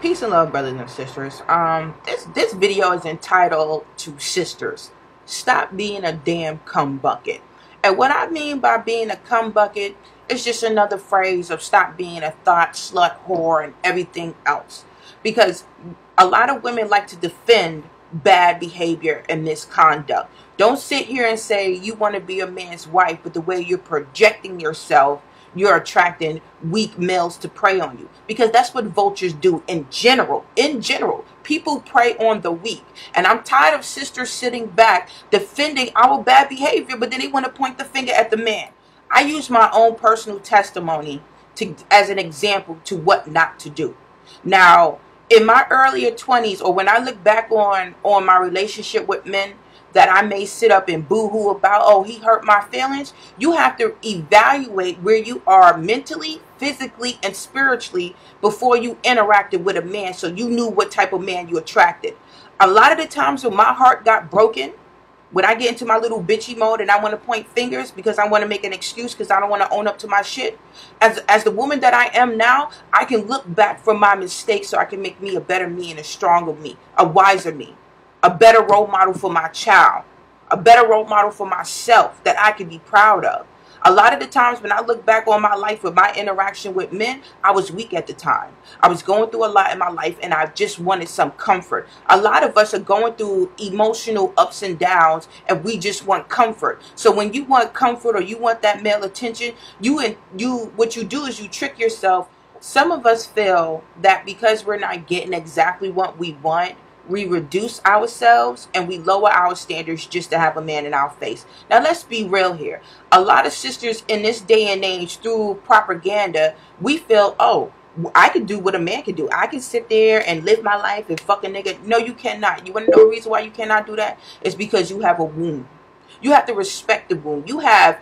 Peace and love, brothers and sisters. This video is entitled to Sisters. Stop being a damn cum bucket. And what I mean by being a cum bucket is just another phrase of stop being a thought, slut, whore, and everything else. Because a lot of women like to defend bad behavior and misconduct. Don't sit here and say you want to be a man's wife, but the way you're projecting yourself, you're attracting weak males to prey on you, because that's what vultures do in general. People prey on the weak, and I'm tired of sisters sitting back defending our bad behavior, but then they want to point the finger at the man. I use my own personal testimony as an example to what not to do. Now, in my earlier 20s, or when I look back on my relationship with men that I may sit up and boo-hoo about, oh, he hurt my feelings, you have to evaluate where you are mentally, physically, and spiritually before you interacted with a man, so you knew what type of man you attracted. A lot of the times when my heart got broken, when I get into my little bitchy mode and I want to point fingers because I want to make an excuse because I don't want to own up to my shit, as the woman that I am now, I can look back from my mistakes so I can make me a better me and a stronger me, a wiser me, a better role model for my child, a better role model for myself that I can be proud of. A lot of the times when I look back on my life with my interaction with men, I was weak at the time. I was going through a lot in my life and I just wanted some comfort. A lot of us are going through emotional ups and downs and we just want comfort. So when you want comfort or you want that male attention, what you do is you trick yourself. Some of us feel that because we're not getting exactly what we want, we reduce ourselves and we lower our standards just to have a man in our face. Now let's be real here. A lot of sisters in this day and age, through propaganda, we feel, oh, I can do what a man can do. I can sit there and live my life and fuck a nigga. No, you cannot. You want to know the reason why you cannot do that? It's because you have a womb. You have to respect the womb. You have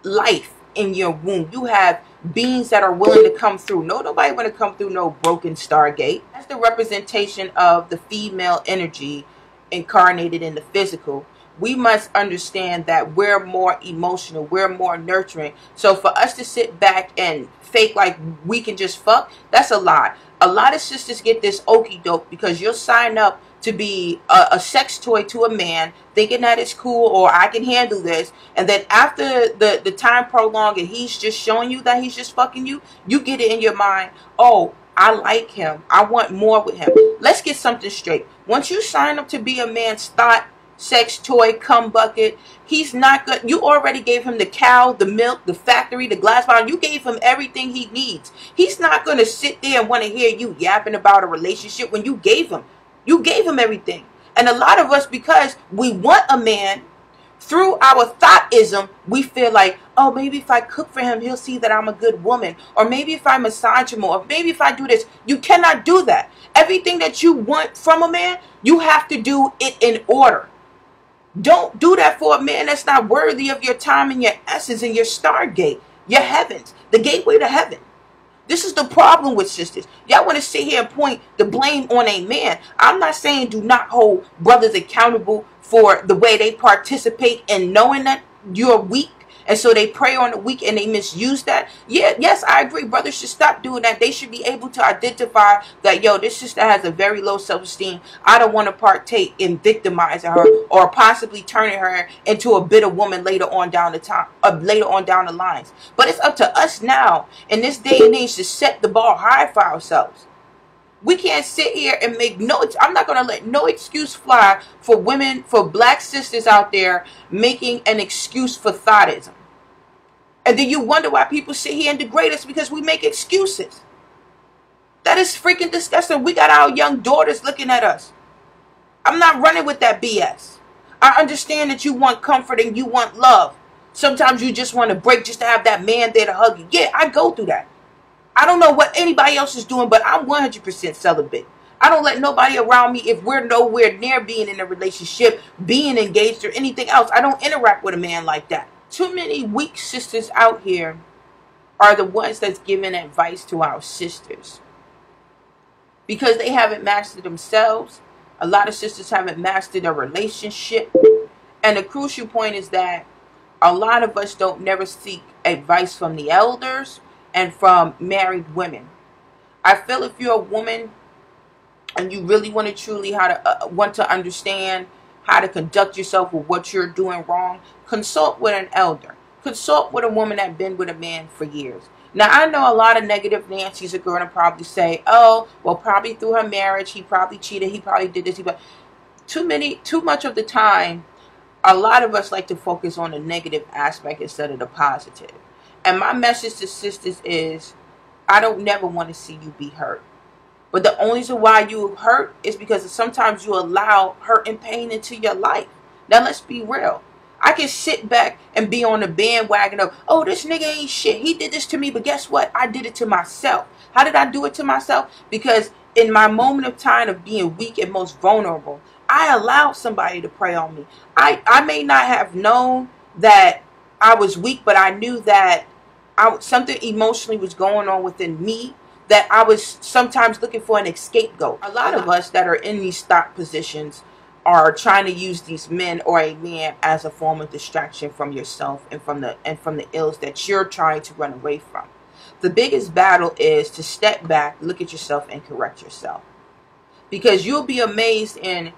life in your womb. You have beings that are willing to come through. Nobody want to come through no broken Stargate. That's the representation of the female energy incarnated in the physical. We must understand that we're more emotional, we're more nurturing. So for us to sit back and fake like we can just fuck, that's a lie. A lot of sisters get this okie doke because you'll sign up to be a sex toy to a man, thinking that it's cool or I can handle this. And then after the time prolonged and he's just showing you that he's just fucking you, you get it in your mind, oh, I like him. I want more with him. Let's get something straight. Once you sign up to be a man's thought, sex toy, cum bucket, he's not good. You already gave him the cow, the milk, the factory, the glass bottle. You gave him everything he needs. He's not going to sit there and want to hear you yapping about a relationship when you gave him. You gave him everything. And a lot of us, because we want a man, through our thoughtism, we feel like, oh, maybe if I cook for him, he'll see that I'm a good woman. Or maybe if I massage him, or maybe if I do this. You cannot do that. Everything that you want from a man, you have to do it in order. Don't do that for a man that's not worthy of your time and your essence and your stargate, your heavens, the gateway to heaven. This is the problem with sisters. Y'all want to sit here and point the blame on a man. I'm not saying do not hold brothers accountable for the way they participate in knowing that you're weak, and so they prey on the weak and they misuse that. Yeah, yes, I agree. Brothers should stop doing that. They should be able to identify that, yo, this sister has a very low self-esteem. I don't want to partake in victimizing her or possibly turning her into a bitter woman later on down the lines. But it's up to us now in this day and age to set the bar high for ourselves. We can't sit here and make I'm not going to let no excuse fly for women, for black sisters out there making an excuse for thoughtism. And then you wonder why people sit here and degrade us because we make excuses. That is freaking disgusting. We got our young daughters looking at us. I'm not running with that BS. I understand that you want comfort and you want love. Sometimes you just want to break just to have that man there to hug you. Yeah, I go through that. I don't know what anybody else is doing, but I'm 100% celibate. I don't let nobody around me if we're nowhere near being in a relationship, being engaged, or anything else. I don't interact with a man like that. Too many weak sisters out here are the ones that's giving advice to our sisters. Because they haven't mastered themselves. A lot of sisters haven't mastered a relationship. And the crucial point is that a lot of us don't never seek advice from the elders and from married women. I feel if you're a woman and you really want to truly want to understand how to conduct yourself with what you're doing wrong, consult with an elder. Consult with a woman that's been with a man for years. Now, I know a lot of negative Nancy's are going to probably say, oh, well, probably through her marriage, he probably cheated, he probably did this, too much of the time, a lot of us like to focus on the negative aspect instead of the positive. And my message to sisters is, I don't never want to see you be hurt. But the only reason why you hurt is because sometimes you allow hurt and pain into your life. Now, let's be real. I can sit back and be on the bandwagon of, oh, this nigga ain't shit. He did this to me, but guess what? I did it to myself. How did I do it to myself? Because in my moment of time of being weak and most vulnerable, I allowed somebody to prey on me. I may not have known that I was weak, but I knew that something emotionally was going on within me, that I was sometimes looking for an scapegoat. A lot of us that are in these stock positions are trying to use these men or a man as a form of distraction from yourself and from the ills that you're trying to run away from. The biggest battle is to step back, look at yourself, and correct yourself. Because you'll be amazed in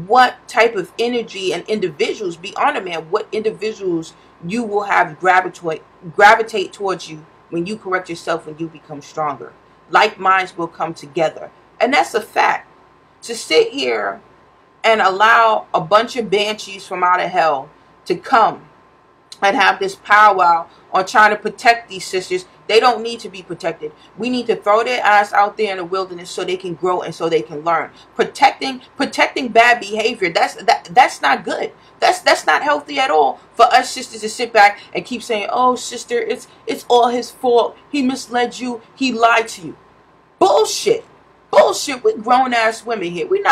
what type of energy and individuals beyond a man, what individuals you will have gravitate towards you when you correct yourself, when you become stronger. Like minds will come together. And that's a fact. To sit here and allow a bunch of banshees from out of hell to come and have this powwow on trying to protect these sisters, they don't need to be protected. We need to throw their ass out there in the wilderness so they can grow and so they can learn. Protecting bad behavior, that's not good. That's not healthy at all for us sisters to sit back and keep saying, oh, sister, it's all his fault. He misled you. He lied to you. Bullshit. Bullshit. We're grown ass women here. We're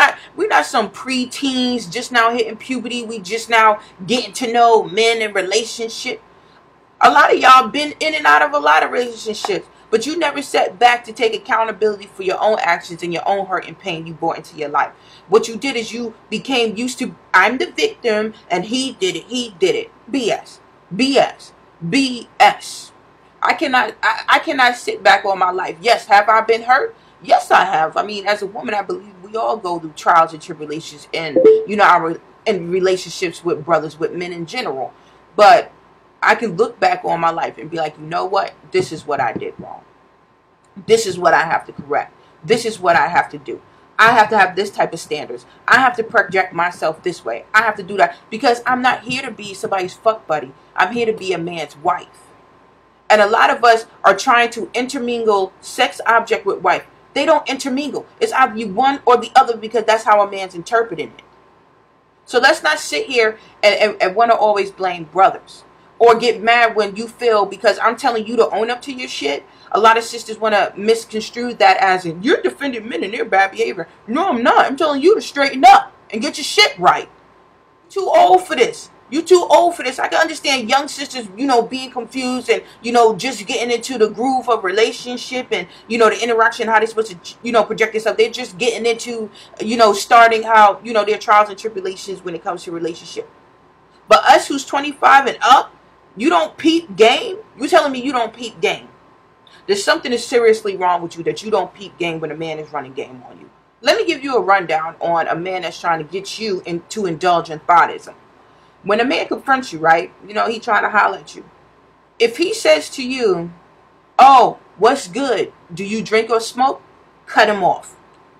not some pre-teens just now hitting puberty. We just now getting to know men and relationship. A lot of y'all been in and out of a lot of relationships, but you never sat back to take accountability for your own actions and your own hurt and pain you brought into your life. What you did is you became used to, I'm the victim and he did it. BS. BS. BS. I cannot sit back all my life. Yes, have I been hurt? Yes, I have. I mean, as a woman, I believe we all go through trials and tribulations and, in relationships with brothers, with men in general. But I can look back on my life and be like, you know what? This is what I did wrong. This is what I have to correct. This is what I have to do. I have to have this type of standards. I have to project myself this way. I have to do that because I'm not here to be somebody's fuck buddy. I'm here to be a man's wife. And a lot of us are trying to intermingle sex object with wife. They don't intermingle. It's either one or the other because that's how a man's interpreting it. So let's not sit here and want to always blame brothers. Or get mad when you feel, because I'm telling you to own up to your shit. A lot of sisters want to misconstrue that as in, you're defending men and their bad behavior. No, I'm not. I'm telling you to straighten up and get your shit right. You're too old for this. You're too old for this. I can understand young sisters, being confused and, just getting into the groove of relationship and, the interaction, how they're supposed to, project themselves. They're just getting into, starting how, their trials and tribulations when it comes to relationship. But us who's 25 and up, you don't peep game? You're telling me you don't peep game? There's something that's seriously wrong with you that you don't peep game when a man is running game on you. Let me give you a rundown on a man that's trying to get you to indulge in thoughtism. When a man confronts you, right, he trying to holler at you. If he says to you, oh, what's good? Do you drink or smoke? Cut him off.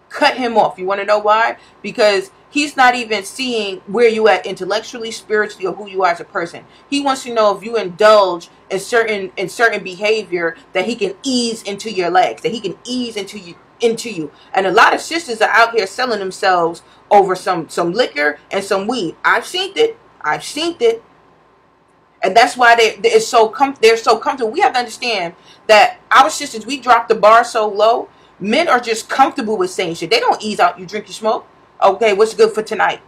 Cut him off. You want to know why? Because he's not even seeing where you at intellectually, spiritually, or who you are as a person. He wants to know if you indulge in certain behavior that he can ease into your legs, that he can ease into you. And a lot of sisters are out here selling themselves over some liquor and some weed. I've seen it. And that's why they're so comfortable. We have to understand that our sisters, we drop the bar so low. Men are just comfortable with saying shit. They don't ease out. You drink, you smoke. Okay, what's good for tonight?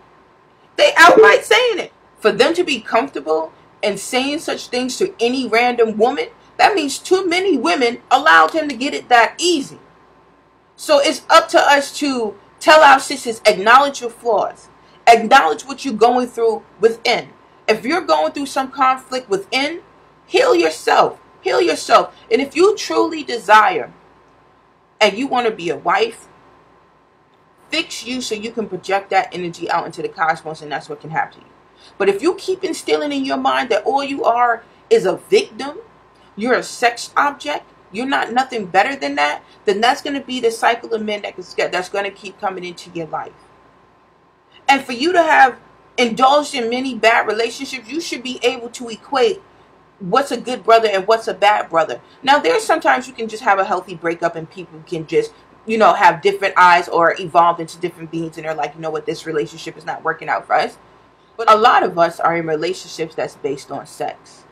They outright saying it. For them to be comfortable and saying such things to any random woman, that means too many women allowed him to get it that easy. So it's up to us to tell our sisters, acknowledge your flaws. Acknowledge what you're going through within. If you're going through some conflict within, heal yourself. Heal yourself. And if you truly desire and you want to be a wife, fix you so you can project that energy out into the cosmos, and that's what can happen to you. But if you keep instilling in your mind that all you are is a victim, you're a sex object, you're not nothing better than that, then that's going to be the cycle of men that's going to keep coming into your life. And for you to have indulged in many bad relationships, you should be able to equate what's a good brother and what's a bad brother. Now, there's sometimes you can just have a healthy breakup and people can just, you know, have different eyes or evolve into different beings, and they're like, you know what, this relationship is not working out for us. But a lot of us are in relationships that's based on sex.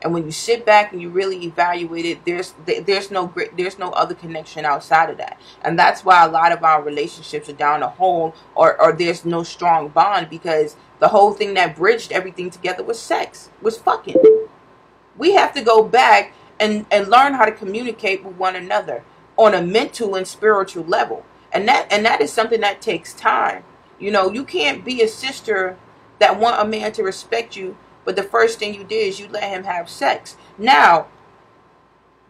And when you sit back and you really evaluate it, there's no other connection outside of that. And that's why a lot of our relationships are down the hole, or there's no strong bond, because the whole thing that bridged everything together was sex, was fucking. We have to go back and learn how to communicate with one another on a mental and spiritual level. And that is something that takes time. You know, you can't be a sister that want a man to respect you, but the first thing you did is you let him have sex. Now,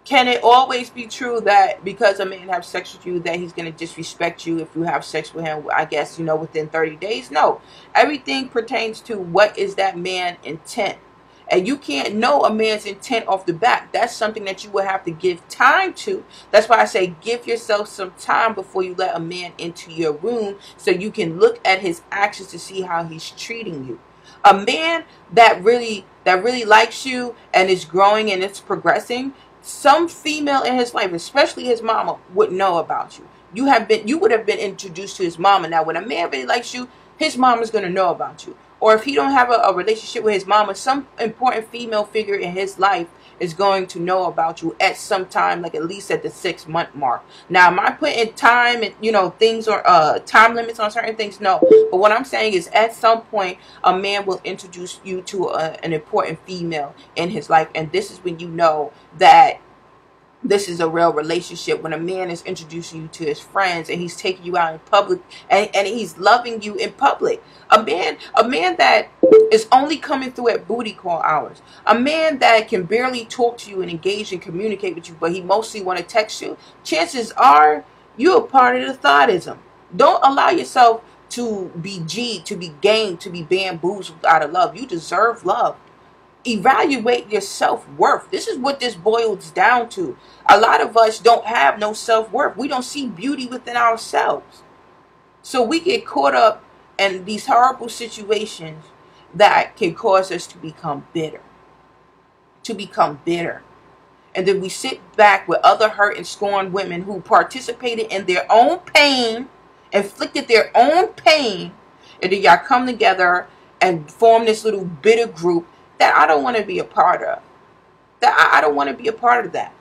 can it always be true that because a man has sex with you that he's going to disrespect you if you have sex with him, I guess, you know, within 30 days? No. Everything pertains to what is that man's intent. And you can't know a man's intent off the bat. That's something that you will have to give time to. That's why I say give yourself some time before you let a man into your room, so you can look at his actions to see how he's treating you. A man that really likes you and is growing and it's progressing, some female in his life, especially his mama, would know about you. You would have been introduced to his mama. Now, when a man really likes you, his mama's going to know about you. Or if he don't have a relationship with his mama, some important female figure in his life is going to know about you at some time, like at least at the 6-month mark. Now, am I putting time and, you know, things or time limits on certain things? No. But what I'm saying is at some point, a man will introduce you to an important female in his life. And this is when you know that this is a real relationship, when a man is introducing you to his friends and he's taking you out in public and he's loving you in public. A man that is only coming through at booty call hours. A man that can barely talk to you and engage and communicate with you, but he mostly want to text you. Chances are you're a part of the thoughtism. Don't allow yourself to be G'd, to be gamed, to be bamboozled out of love. You deserve love. Evaluate your self-worth. This is what this boils down to. A lot of us don't have no self-worth. We don't see beauty within ourselves. So we get caught up in these horrible situations that can cause us to become bitter. And then we sit back with other hurt and scorned women who participated in their own pain, inflicted their own pain, and then y'all come together and form this little bitter group that I don't want to be a part of. I don't want to be a part of that.